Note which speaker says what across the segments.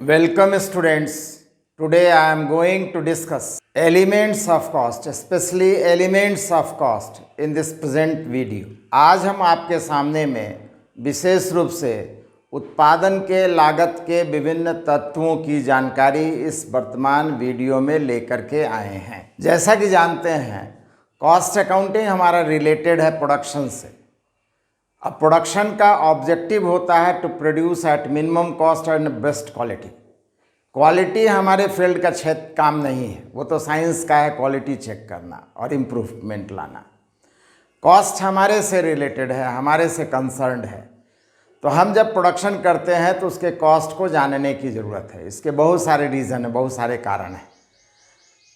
Speaker 1: Welcome students. Today I am going to discuss elements of cost, especially elements of cost in this present video. आज हम आपके सामने में विशेष रूप से उत्पादन के लागत के विभिन्न तत्वों की जानकारी इस वर्तमान वीडियो में लेकर के आए हैं। जैसा कि जानते हैं, कॉस्ट अकाउंटिंग हमारा रिलेटेड है प्रोडक्शन से। अब प्रोडक्शन का ऑब्जेक्टिव होता है to produce at minimum cost and best quality. Quality हमारे फील्ड का क्षेत्र काम नहीं है, वो तो साइंस का है, क्वालिटी चेक करना और इम्प्रूवमेंट लाना। कॉस्ट हमारे से रिलेटेड है, हमारे से कंसर्न्ड है। तो हम जब प्रोडक्शन करते हैं तो उसके कॉस्ट को जानने की ज़रूरत है। इसके बहुत सारे रीज़न हैं, बहुत सारे कारण हैं।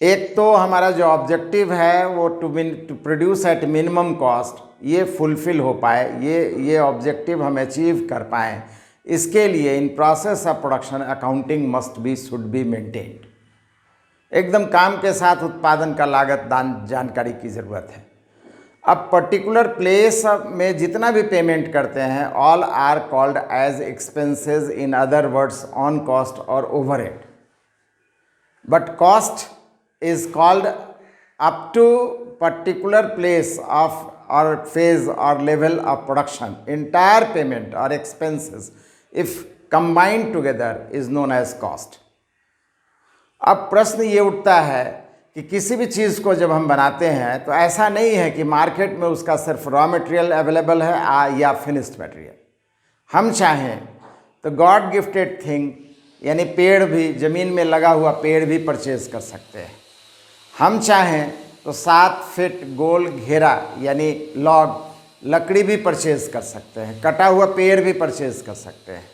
Speaker 1: एक तो हमारा जो ऑब्जेक्टिव है वो to produce at minimum cost, ये फुलफ़िल हो पाए, ये ऑब्जेक्टिव हम अचीव कर पाएँ, इसके लिए इन process of production accounting should be maintained. एकदम काम के साथ उत्पादन का लागत जानकारी की ज़रूरत है। अब पर्टिकुलर प्लेस में जितना भी पेमेंट करते हैं, all are called as expenses, in other words on cost और overhead. But cost is called up to particular place of or phase or level of production. Entire payment or expenses if combined together is known as cost. अब प्रश्न ये उठता है कि किसी भी चीज़ को जब हम बनाते हैं तो ऐसा नहीं है कि मार्केट में उसका सिर्फ रॉ मटेरियल अवेलेबल है या फिनिश्ड मटेरियल। हम चाहें तो गॉड गिफ्टेड थिंग यानी पेड़ भी, ज़मीन में लगा हुआ पेड़ भी परचेज कर सकते हैं। हम चाहें तो 7 फीट गोल घेरा यानी लॉग लकड़ी भी परचेज कर सकते हैं, कटा हुआ पेड़ भी परचेज कर सकते हैं।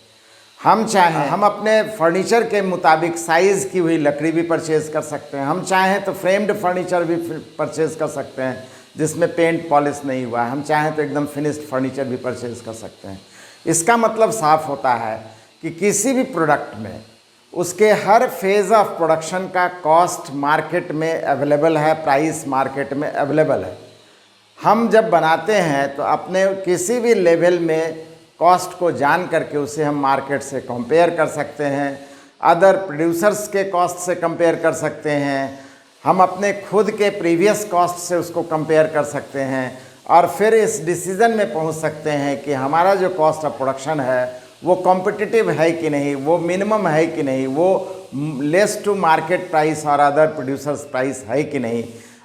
Speaker 1: हम चाहें हम अपने फर्नीचर के मुताबिक साइज़ की हुई लकड़ी भी परचेज कर सकते हैं। हम चाहें तो फ्रेम्ड फर्नीचर भी परचेज कर सकते हैं जिसमें पेंट पॉलिश नहीं हुआ है। हम चाहें तो एकदम फिनिश्ड फर्नीचर भी परचेज कर सकते हैं। इसका मतलब साफ होता है कि किसी भी प्रोडक्ट में उसके हर फेज़ ऑफ प्रोडक्शन का कॉस्ट मार्केट में अवेलेबल है, प्राइस मार्केट में अवेलेबल है। हम जब बनाते हैं तो अपने किसी भी लेवल में कॉस्ट को जान करके उसे हम मार्केट से कंपेयर कर सकते हैं, अदर प्रोड्यूसर्स के कॉस्ट से कंपेयर कर सकते हैं, हम अपने खुद के प्रीवियस कॉस्ट से उसको कंपेयर कर सकते हैं और फिर इस डिसीज़न में पहुंच सकते हैं कि हमारा जो कॉस्ट ऑफ प्रोडक्शन है वो कॉम्पिटिटिव है कि नहीं, वो मिनिमम है कि नहीं, वो लेस टू मार्केट प्राइस और अदर प्रोड्यूसर्स प्राइस है कि नहीं।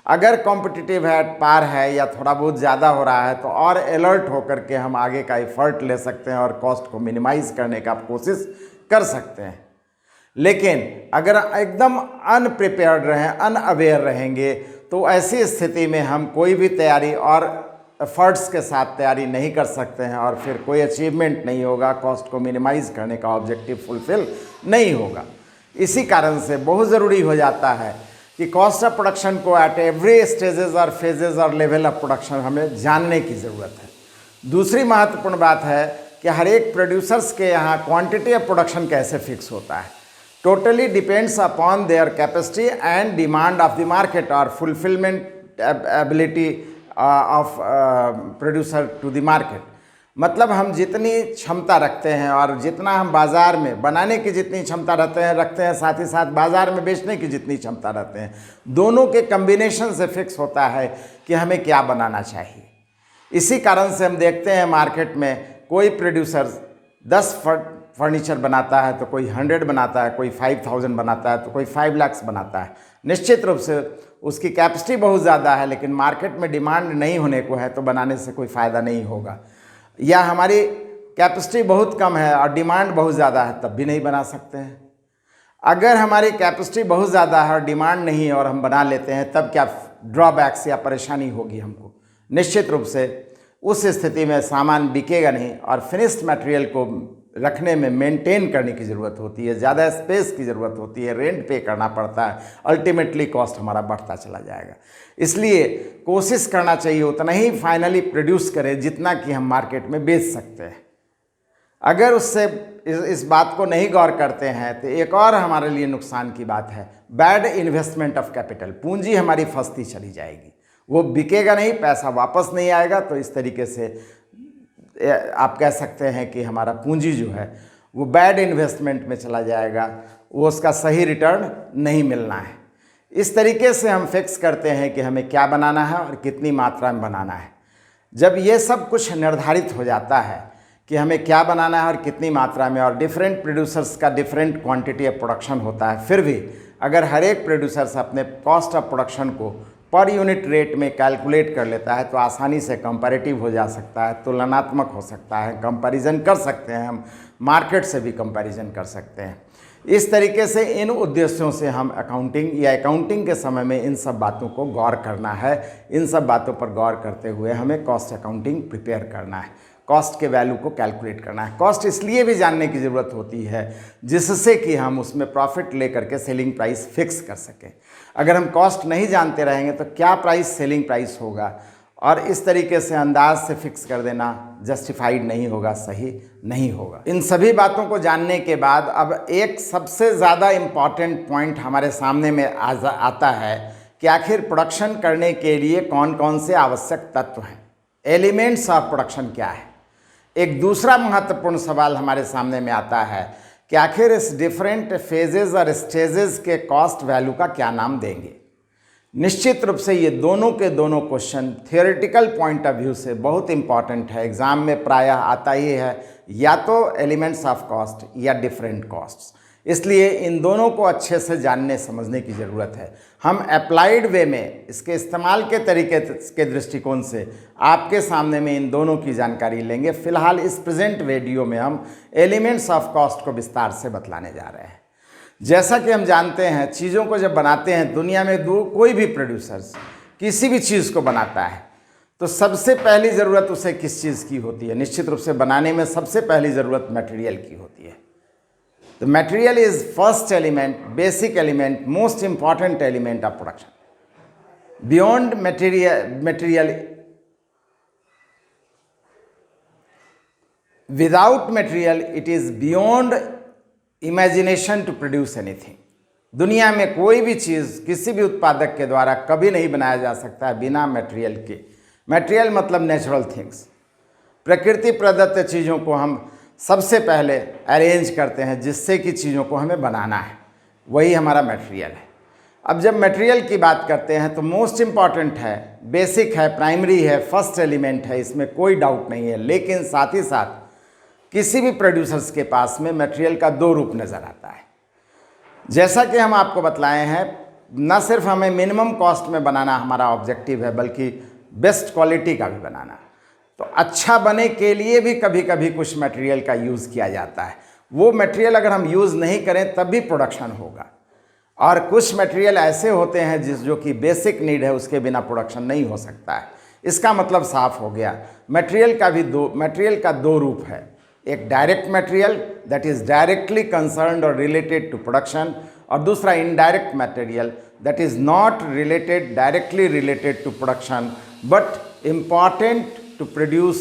Speaker 1: अगर कॉम्पिटिटिव है, पार है या थोड़ा बहुत ज़्यादा हो रहा है तो और अलर्ट होकर के हम आगे का एफर्ट ले सकते हैं और कॉस्ट को मिनिमाइज़ करने का कोशिश कर सकते हैं। लेकिन अगर एकदम अनप्रिपेयर्ड रहें, अनअवेयर रहेंगे तो ऐसी स्थिति में हम कोई भी तैयारी और एफर्ट्स के साथ तैयारी नहीं कर सकते हैं और फिर कोई अचीवमेंट नहीं होगा, कॉस्ट को मिनिमाइज़ करने का ऑब्जेक्टिव फुलफिल नहीं होगा। इसी कारण से बहुत ज़रूरी हो जाता है कि कॉस्ट ऑफ प्रोडक्शन को एट एवरी स्टेजेस और फेजेस और लेवल ऑफ प्रोडक्शन हमें जानने की ज़रूरत है। दूसरी महत्वपूर्ण बात है कि हर एक प्रोड्यूसर्स के यहाँ क्वांटिटी ऑफ प्रोडक्शन कैसे फिक्स होता है। Totally depends upon their capacity and demand of the market और fulfilment ability of producer to the market. मतलब हम जितनी क्षमता रखते हैं और जितना हम बाज़ार में बनाने की जितनी क्षमता रखते हैं साथ ही साथ बाज़ार में बेचने की जितनी क्षमता रखते हैं, दोनों के कम्बिनेशन से फिक्स होता है कि हमें क्या बनाना चाहिए। इसी कारण से हम देखते हैं मार्केट में कोई प्रोड्यूसर 10 फर्नीचर बनाता है तो कोई 100 बनाता है, कोई 5000 बनाता है तो कोई 5 लाख बनाता है। निश्चित रूप से उसकी कैपेसिटी बहुत ज़्यादा है लेकिन मार्केट में डिमांड नहीं होने को है तो बनाने से कोई फ़ायदा नहीं होगा। या हमारी कैपेसिटी बहुत कम है और डिमांड बहुत ज़्यादा है तब भी नहीं बना सकते हैं। अगर हमारी कैपेसिटी बहुत ज़्यादा है और डिमांड नहीं है और हम बना लेते हैं तब क्या ड्रॉबैक्स या परेशानी होगी हमको। निश्चित रूप से उस स्थिति में सामान बिकेगा नहीं और फिनिश्ड मटेरियल को रखने में मेंटेन करने की ज़रूरत होती है, ज़्यादा स्पेस की ज़रूरत होती है, रेंट पे करना पड़ता है, अल्टीमेटली कॉस्ट हमारा बढ़ता चला जाएगा। इसलिए कोशिश करना चाहिए उतना ही फाइनली प्रोड्यूस करें जितना कि हम मार्केट में बेच सकते हैं। अगर उससे इस बात को नहीं गौर करते हैं तो एक और हमारे लिए नुकसान की बात है, बैड इन्वेस्टमेंट ऑफ कैपिटल। पूंजी हमारी फंसती चली जाएगी, वो बिकेगा नहीं, पैसा वापस नहीं आएगा। तो इस तरीके से आप कह सकते हैं कि हमारा पूंजी जो है वो बैड इन्वेस्टमेंट में चला जाएगा, वो उसका सही रिटर्न नहीं मिलना है। इस तरीके से हम फिक्स करते हैं कि हमें क्या बनाना है और कितनी मात्रा में बनाना है। जब ये सब कुछ निर्धारित हो जाता है कि हमें क्या बनाना है और कितनी मात्रा में, और डिफरेंट प्रोड्यूसर्स का डिफरेंट क्वांटिटी ऑफ प्रोडक्शन होता है, फिर भी अगर हर एक प्रोड्यूसर्स अपने कॉस्ट ऑफ प्रोडक्शन को पर यूनिट रेट में कैलकुलेट कर लेता है तो आसानी से कंपैरेटिव हो जा सकता है, तुलनात्मक हो सकता है, कंपैरिजन कर सकते हैं, हम मार्केट से भी कंपैरिजन कर सकते हैं। इस तरीके से इन उद्देश्यों से हम अकाउंटिंग के समय में इन सब बातों को गौर करना है। इन सब बातों पर गौर करते हुए हमें कॉस्ट अकाउंटिंग प्रिपेयर करना है, कॉस्ट के वैल्यू को कैलकुलेट करना है। कॉस्ट इसलिए भी जानने की ज़रूरत होती है जिससे कि हम उसमें प्रॉफिट लेकर के सेलिंग प्राइस फिक्स कर सकें। अगर हम कॉस्ट नहीं जानते रहेंगे तो क्या प्राइस सेलिंग प्राइस होगा, और इस तरीके से अंदाज से फिक्स कर देना जस्टिफाइड नहीं होगा, सही नहीं होगा। इन सभी बातों को जानने के बाद अब एक सबसे ज़्यादा इम्पॉर्टेंट पॉइंट हमारे सामने में आता है कि आखिर प्रोडक्शन करने के लिए कौन कौन से आवश्यक तत्व हैं, एलिमेंट्स ऑफ प्रोडक्शन क्या है। एक दूसरा महत्वपूर्ण सवाल हमारे सामने में आता है कि आखिर इस डिफरेंट फेजेस और स्टेजेस के कॉस्ट वैल्यू का क्या नाम देंगे। निश्चित रूप से ये दोनों के दोनों question theoretical point of view से बहुत इंपॉर्टेंट है। एग्जाम में प्रायः आता ही है या तो एलिमेंट्स ऑफ कॉस्ट या डिफरेंट कॉस्ट्स, इसलिए इन दोनों को अच्छे से जानने समझने की ज़रूरत है। हम अप्लाइड वे में इसके इस्तेमाल के तरीके के दृष्टिकोण से आपके सामने में इन दोनों की जानकारी लेंगे। फिलहाल इस प्रेजेंट वीडियो में हम एलिमेंट्स ऑफ कॉस्ट को विस्तार से बतलाने जा रहे हैं। जैसा कि हम जानते हैं, चीज़ों को जब बनाते हैं दुनिया में कोई भी प्रोड्यूसर्स किसी भी चीज़ को बनाता है तो सबसे पहली ज़रूरत उसे किस चीज़ की होती है? निश्चित रूप से बनाने में सबसे पहली ज़रूरत मटेरियल की होती है। The material is first element, basic element, most important element of production. Beyond material, without material, it is beyond imagination to produce anything. दुनिया में कोई भी चीज़ किसी भी उत्पादक के द्वारा कभी नहीं बनाया जा सकता है बिना मटेरियल के। मटेरियल मतलब नेचुरल थिंग्स, प्रकृति प्रदत्त चीज़ों को हम सबसे पहले अरेंज करते हैं जिससे कि चीज़ों को हमें बनाना है, वही हमारा मटेरियल है। अब जब मटेरियल की बात करते हैं तो मोस्ट इम्पॉर्टेंट है, बेसिक है, प्राइमरी है, फर्स्ट एलिमेंट है, इसमें कोई डाउट नहीं है। लेकिन साथ ही साथ किसी भी प्रोड्यूसर्स के पास में मटेरियल का दो रूप नज़र आता है। जैसा कि हम आपको बतलाए हैं, न सिर्फ हमें मिनिमम कॉस्ट में बनाना हमारा ऑब्जेक्टिव है बल्कि बेस्ट क्वालिटी का भी बनाना। तो अच्छा बने के लिए भी कभी कभी कुछ मटेरियल का यूज़ किया जाता है। वो मटेरियल अगर हम यूज़ नहीं करें तब भी प्रोडक्शन होगा, और कुछ मटेरियल ऐसे होते हैं जो कि बेसिक नीड है, उसके बिना प्रोडक्शन नहीं हो सकता है। इसका मतलब साफ हो गया, मटेरियल का दो रूप है। एक direct material that is directly concerned और रिलेटेड टू प्रोडक्शन, और दूसरा indirect material that is not directly related to production but important to produce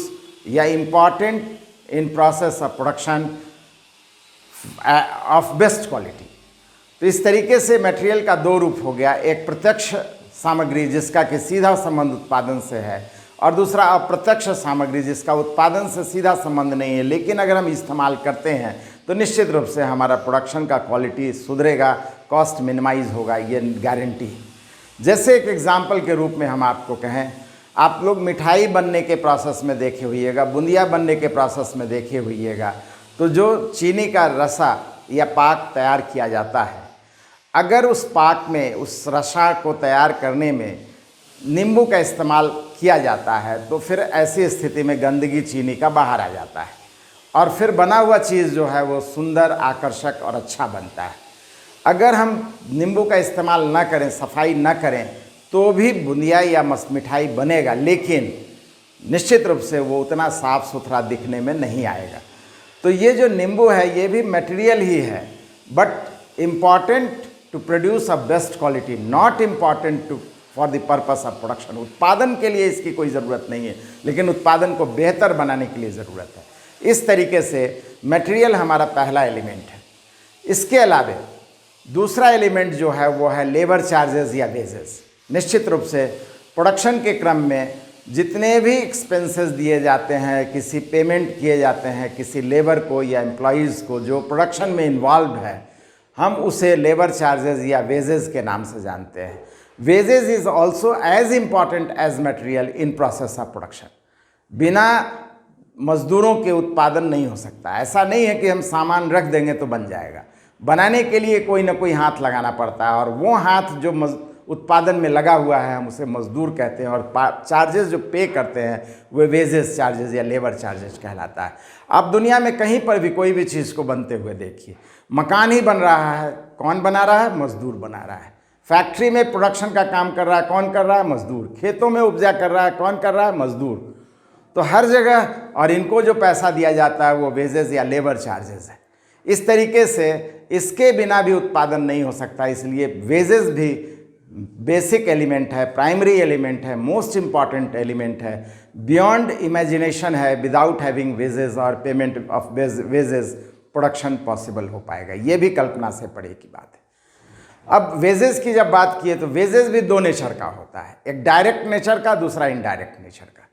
Speaker 1: या important in process of production of best quality. तो इस तरीके से मटेरियल का दो रूप हो गया, एक प्रत्यक्ष सामग्री जिसका कि सीधा संबंध उत्पादन से है, और दूसरा अप्रत्यक्ष सामग्री जिसका उत्पादन से सीधा संबंध नहीं है, लेकिन अगर हम इस्तेमाल करते हैं तो निश्चित रूप से हमारा प्रोडक्शन का क्वालिटी सुधरेगा, कॉस्ट मिनिमाइज होगा, ये गारंटी है। जैसे एक एग्जाम्पल के रूप में हम आपको कहें, आप लोग मिठाई बनने के प्रोसेस में देखे होइएगा, बूंदिया बनने के प्रोसेस में देखे होइएगा, तो जो चीनी का रसा या पाक तैयार किया जाता है, अगर उस पाक में, उस रसा को तैयार करने में नींबू का इस्तेमाल किया जाता है तो फिर ऐसी स्थिति में गंदगी चीनी का बाहर आ जाता है, और फिर बना हुआ चीज़ जो है वो सुंदर, आकर्षक और अच्छा बनता है। अगर हम नींबू का इस्तेमाल ना करें, सफाई ना करें, तो भी बूंदिया या मिठाई बनेगा, लेकिन निश्चित रूप से वो उतना साफ सुथरा दिखने में नहीं आएगा। तो ये जो नींबू है ये भी मटेरियल ही है, but important to produce a best quality, not important to for the purpose of production. उत्पादन के लिए इसकी कोई ज़रूरत नहीं है, लेकिन उत्पादन को बेहतर बनाने के लिए ज़रूरत है। इस तरीके से मटेरियल हमारा पहला एलिमेंट है। इसके अलावा दूसरा एलिमेंट जो है वो है लेबर चार्जेस या वेजेस। निश्चित रूप से प्रोडक्शन के क्रम में जितने भी एक्सपेंसेस दिए जाते हैं, किसी पेमेंट किए जाते हैं किसी लेबर को या एम्प्लॉयज़ को जो प्रोडक्शन में इन्वॉल्व है, हम उसे लेबर चार्जेस या वेजेस के नाम से जानते हैं। Wages is also as important as material in process of production. बिना मज़दूरों के उत्पादन नहीं हो सकता। ऐसा नहीं है कि हम सामान रख देंगे तो बन जाएगा। बनाने के लिए कोई ना कोई हाथ लगाना पड़ता है, और वो हाथ जो उत्पादन में लगा हुआ है हम उसे मजदूर कहते हैं, और चार्जेस जो पे करते हैं वो वेजेस चार्जेस या लेबर चार्जेस कहलाता है। आप दुनिया में कहीं पर भी कोई भी चीज़ को बनते हुए देखिए, मकान ही बन रहा है, कौन बना रहा है? मजदूर बना रहा है। फैक्ट्री में प्रोडक्शन का काम कर रहा है, कौन कर रहा है? मजदूर। खेतों में उपजा कर रहा है, कौन कर रहा है? मजदूर। तो हर जगह, और इनको जो पैसा दिया जाता है वो वेजेस या लेबर चार्जेस है। इस तरीके से इसके बिना भी उत्पादन नहीं हो सकता, इसलिए वेजेस भी बेसिक एलिमेंट है, प्राइमरी एलिमेंट है, मोस्ट इम्पॉर्टेंट एलिमेंट है, बियॉन्ड इमेजिनेशन है। विदाउट हैविंग वेजेस और payment of wages production possible हो पाएगा। ये भी कल्पना से परे की बात है। अब वेजेस की जब बात की है तो वेजेस भी दो नेचर का होता है, एक डायरेक्ट नेचर का, दूसरा इनडायरेक्ट नेचर का।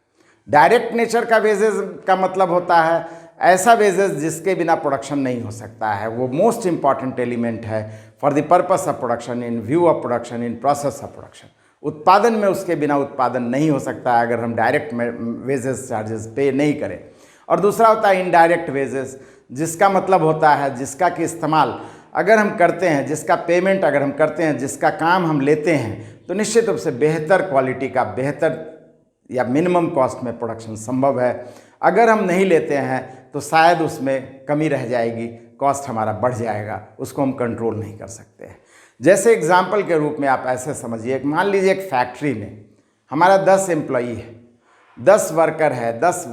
Speaker 1: डायरेक्ट नेचर का वेजेस का मतलब होता है ऐसा वेजेस जिसके बिना प्रोडक्शन नहीं हो सकता है। वो मोस्ट इंपॉर्टेंट एलिमेंट है for the purpose of production, in view of production, in process of production. उत्पादन में उसके बिना उत्पादन नहीं हो सकता है अगर हम डायरेक्ट वेजेस चार्जेस पे नहीं करें। और दूसरा होता है इनडायरेक्ट वेजेस, जिसका मतलब होता है जिसका कि इस्तेमाल अगर हम करते हैं, जिसका पेमेंट अगर हम करते हैं, जिसका काम हम लेते हैं, तो निश्चित रूप से बेहतर क्वालिटी का, बेहतर या मिनिमम कॉस्ट में प्रोडक्शन संभव है। अगर हम नहीं लेते हैं तो शायद उसमें कमी रह जाएगी, कॉस्ट हमारा बढ़ जाएगा, उसको हम कंट्रोल नहीं कर सकते हैं। जैसे एग्जाम्पल के रूप में आप ऐसे समझिए, मान लीजिए एक फैक्ट्री में हमारा 10 एम्प्लॉई है, 10 वर्कर है, 10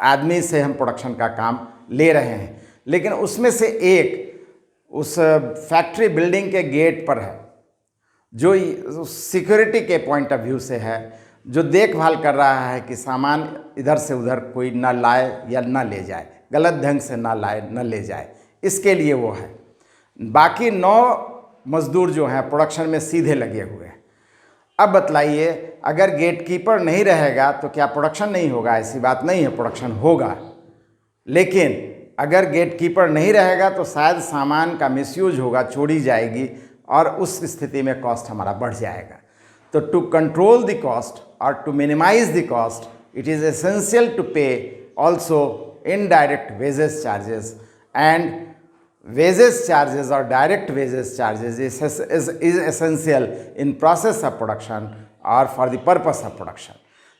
Speaker 1: आदमी से हम प्रोडक्शन का काम ले रहे हैं, लेकिन उसमें से एक उस फैक्ट्री बिल्डिंग के गेट पर है, जो सिक्योरिटी के पॉइंट ऑफ व्यू से है, जो देखभाल कर रहा है कि सामान इधर से उधर कोई ना लाए या ना ले जाए, गलत ढंग से ना लाए ना ले जाए, इसके लिए वो है। बाकी 9 मजदूर जो हैं प्रोडक्शन में सीधे लगे हुए हैं। अब बतलाइए, अगर गेटकीपर नहीं रहेगा तो क्या प्रोडक्शन नहीं होगा? ऐसी बात नहीं है, प्रोडक्शन होगा। लेकिन अगर गेटकीपर नहीं रहेगा तो शायद सामान का मिसयूज होगा, चोरी जाएगी, और उस स्थिति में कॉस्ट हमारा बढ़ जाएगा। तो to control the cost or to minimize the cost, it is essential to pay also indirect wages charges, and wages charges or direct wages charges is essential in process of production or for the purpose of production.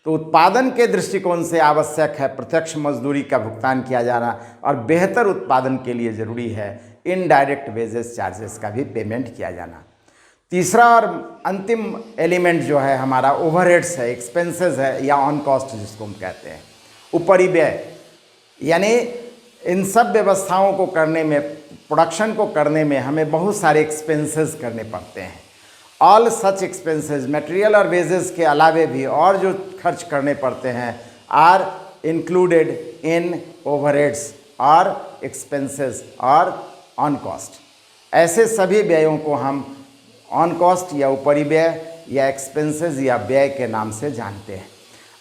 Speaker 1: तो उत्पादन के दृष्टिकोण से आवश्यक है प्रत्यक्ष मजदूरी का भुगतान किया जाना, और बेहतर उत्पादन के लिए ज़रूरी है इनडायरेक्ट वेजेस चार्जेस का भी पेमेंट किया जाना। तीसरा और अंतिम एलिमेंट जो है हमारा ओवरहेड्स है, एक्सपेंसेस है, या ऑन कॉस्ट जिसको हम कहते हैं, ऊपरी व्यय। यानी इन सब व्यवस्थाओं को करने में, प्रोडक्शन को करने में हमें बहुत सारे एक्सपेंसेस करने पड़ते हैं। ऑल सच एक्सपेंसेस, मटेरियल और वेजेस के अलावे भी और जो खर्च करने पड़ते हैं, आर इंक्लूडेड इन ओवरहेड्स और एक्सपेंसेस और ऑन कॉस्ट। ऐसे सभी व्ययों को हम ऑन कॉस्ट या ऊपरी व्यय या एक्सपेंसेस या व्यय के नाम से जानते हैं।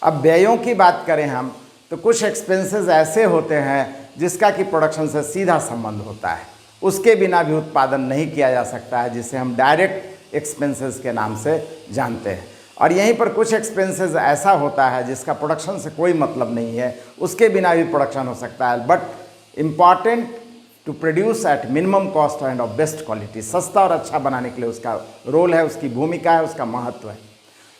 Speaker 1: अब व्ययों की बात करें हम, तो कुछ एक्सपेंसेस ऐसे होते हैं जिसका कि प्रोडक्शन से सीधा संबंध होता है, उसके बिना भी उत्पादन नहीं किया जा सकता है, जिसे हम डायरेक्ट एक्सपेंसेस के नाम से जानते हैं। और यहीं पर कुछ एक्सपेंसेस ऐसा होता है जिसका प्रोडक्शन से कोई मतलब नहीं है, उसके बिना भी प्रोडक्शन हो सकता है, but important to produce at minimum cost and of best quality. सस्ता और अच्छा बनाने के लिए उसका रोल है, उसकी भूमिका है, उसका महत्व है।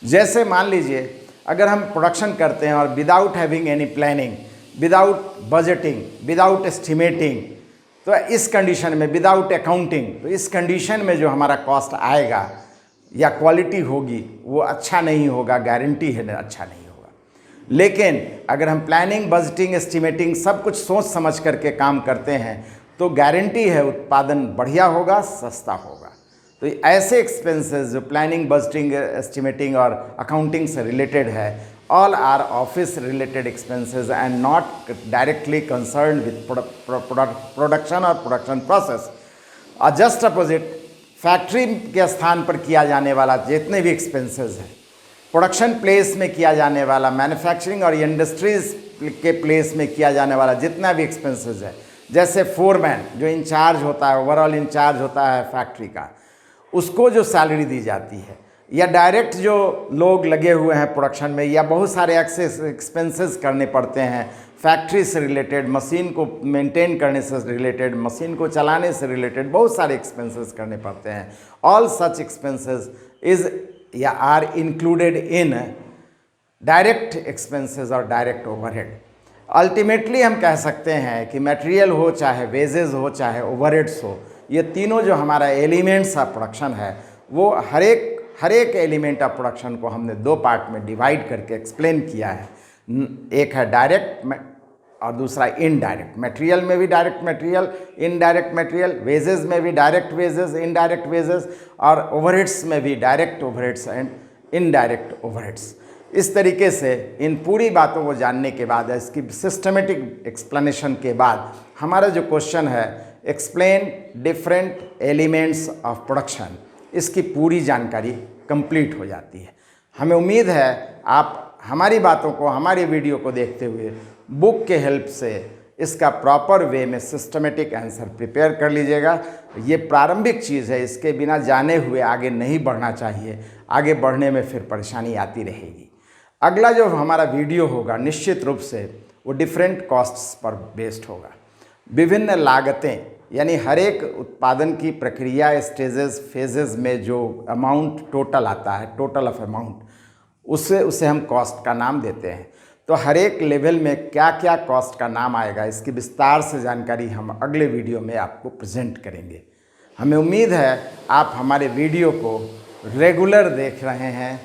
Speaker 1: जैसे मान लीजिए अगर हम प्रोडक्शन करते हैं और without having any planning, without budgeting, without estimating, तो इस कंडीशन में, विदाउट अकाउंटिंग, तो इस कंडीशन में जो हमारा कॉस्ट आएगा या क्वालिटी होगी वो अच्छा नहीं होगा, गारंटी है अच्छा नहीं होगा। लेकिन अगर हम प्लानिंग, बजटिंग, एस्टिमेटिंग सब कुछ सोच समझ करके काम करते हैं तो गारंटी है उत्पादन बढ़िया होगा, सस्ता होगा। तो ऐसे एक्सपेंसेस जो प्लानिंग, बजटिंग, एस्टिमेटिंग और अकाउंटिंग से रिलेटेड है, all are office related expenses and not directly concern with production और प्रोडक्शन प्रोसेस। और जस्ट अपोजिट, फैक्ट्री के स्थान पर किया जाने वाला जितने भी एक्सपेंसेस हैं, प्रोडक्शन प्लेस में किया जाने वाला, मैन्युफैक्चरिंग और इंडस्ट्रीज के प्लेस में किया जाने वाला जितना भी एक्सपेंसेस है, जैसे फोरमैन जो इंचार्ज होता है, ओवरऑल इंचार्ज होता है फैक्ट्री का, उसको जो सैलरी दी जाती है, या डायरेक्ट जो लोग लगे हुए हैं प्रोडक्शन में, या बहुत सारे एक्सपेंसेस करने पड़ते हैं फैक्ट्री से रिलेटेड, मशीन को मेंटेन करने से रिलेटेड, मशीन को चलाने से रिलेटेड बहुत सारे एक्सपेंसेस करने पड़ते हैं। ऑल सच एक्सपेंसेस इज या are included in direct expenses और डायरेक्ट ओवरहेड। अल्टीमेटली हम कह सकते हैं कि मटेरियल हो, चाहे वेजेस हो, चाहे ओवरहेड्स हो, ये तीनों जो हमारा एलिमेंट्स ऑफ प्रोडक्शन है, वो हर एक एलिमेंट ऑफ प्रोडक्शन को हमने दो पार्ट में डिवाइड करके एक्सप्लेन किया है। एक है डायरेक्ट और दूसरा इनडायरेक्ट। मटेरियल में भी direct material, indirect material, wages में भी डायरेक्ट वेजेस, इनडायरेक्ट वेजेस, और ओवरहेड्स में भी direct overheads and indirect overheads. इस तरीके से इन पूरी बातों को जानने के बाद, इसकी सिस्टमेटिक एक्सप्लेनेशन के बाद, हमारा जो क्वेश्चन है explain different elements of production, इसकी पूरी जानकारी कंप्लीट हो जाती है। हमें उम्मीद है आप हमारी बातों को, हमारी वीडियो को देखते हुए बुक के हेल्प से इसका प्रॉपर वे में सिस्टमेटिक आंसर प्रिपेयर कर लीजिएगा। ये प्रारंभिक चीज़ है, इसके बिना जाने हुए आगे नहीं बढ़ना चाहिए, आगे बढ़ने में फिर परेशानी आती रहेगी। अगला जो हमारा वीडियो होगा निश्चित रूप से वो डिफरेंट कॉस्ट्स पर बेस्ड होगा। विभिन्न लागतें, यानी हर एक उत्पादन की प्रक्रिया, स्टेजेस, फेजेस में जो अमाउंट टोटल आता है, टोटल ऑफ अमाउंट, उसे हम कॉस्ट का नाम देते हैं। तो हर एक लेवल में क्या क्या कॉस्ट का नाम आएगा, इसकी विस्तार से जानकारी हम अगले वीडियो में आपको प्रेजेंट करेंगे। हमें उम्मीद है आप हमारे वीडियो को रेगुलर देख रहे हैं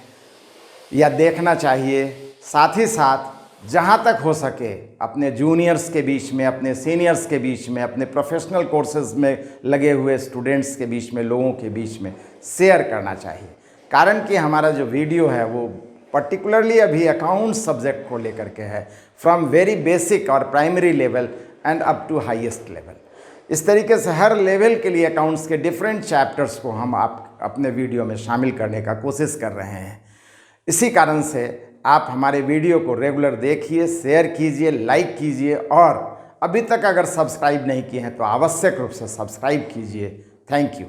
Speaker 1: या देखना चाहिए। साथ ही साथ जहाँ तक हो सके अपने जूनियर्स के बीच में, अपने सीनियर्स के बीच में, अपने प्रोफेशनल कोर्सेज में लगे हुए स्टूडेंट्स के बीच में, लोगों के बीच में शेयर करना चाहिए। कारण कि हमारा जो वीडियो है वो पर्टिकुलरली अभी अकाउंट सब्जेक्ट को लेकर के है, फ्रॉम वेरी बेसिक और primary level and up to highest level. इस तरीके से हर लेवल के लिए अकाउंट्स के डिफरेंट चैप्टर्स को हम आप अपने वीडियो में शामिल करने का कोशिश कर रहे हैं। इसी कारण से आप हमारे वीडियो को रेगुलर देखिए, शेयर कीजिए, लाइक कीजिए, और अभी तक अगर सब्सक्राइब नहीं किए हैं तो आवश्यक रूप से सब्सक्राइब कीजिए। Thank you.